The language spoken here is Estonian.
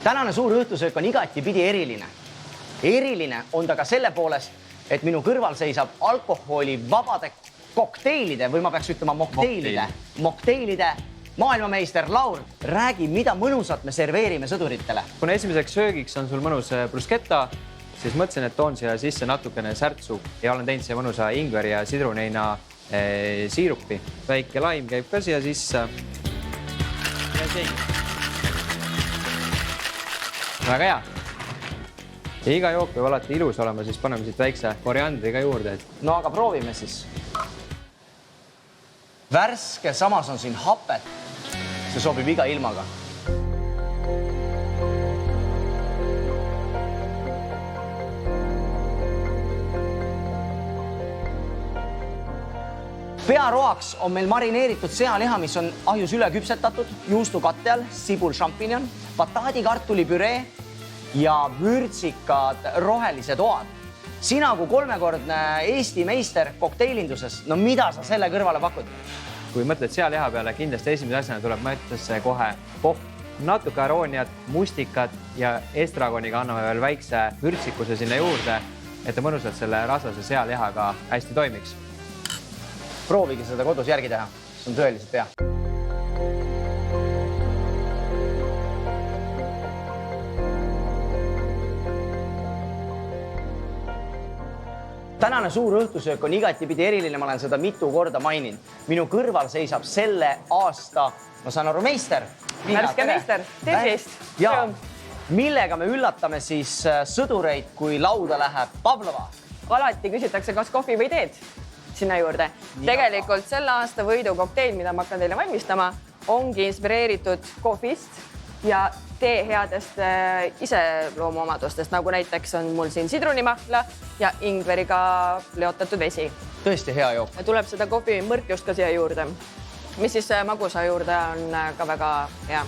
Tänane suur õhtusöök on igatipidi eriline. Eriline on ta ka selle poolest, et minu kõrval seisab alkoholivabade kokteilide või ma peaks ütlema mokteilide maailmameister Laur. Räägi, mida mõnusat me serveerime sõduritele. Kuna esimeseks söögiks on sul mõnus bruschetta, siis mõtlesin, et toon siia sisse natukene särtsu ja olen teinud siia mõnusa ingveri ja sidruneina siirupi. Väike laim käib ka siia sisse. Väga hea. Ja iga jook peab alati ilus olema, siis paneme siit väikse koriandriga juurde. No aga proovime siis. Värske, samas on siin hapet. See sobib iga ilmaga. Pearoaks on meil marineeritud sealiha, mis on ahjus üle küpsetatud, juustukatte all, sibul, šampinjon, bataadikartulipüree ja vürtsikad rohelised oad. Sina kui 3-kordne Eesti meister kokteilinduses, no mida sa selle kõrvale pakud? Kui mõtled sealiha peale, kindlasti esimese asjana tuleb mõttesse kohe pohv. Natuke arooniat, mustikat ja estragoniga anname veel väikse vürtsikuse sinna juurde, et ta mõnusalt selle rasvase sealihaga hästi toimiks. Proovigi seda kodus järgi teha, see on tõeliselt hea. Tänane suur õhtusöök on igatipidi eriline, ma olen seda mitu korda maininud. Minu kõrval seisab selle aasta, ma saan aru, meister. Värske meister, tervist. Ja millega me üllatame siis sõdureid, kui lauda läheb Pavlova? Alati küsitakse, kas kohvi või teed sinna juurde. Tegelikult selle aasta võidu kokteil, mida ma hakkan teile valmistama, ongi inspireeritud kohvist ja tee headest iseloomuomadustest, nagu näiteks on mul siin sidrunimahla ja ingveriga leotatud vesi. Tõesti hea jook. Tuleb seda kohvi mõrkjust ka siia juurde, mis siis magusa juurde on ka väga hea.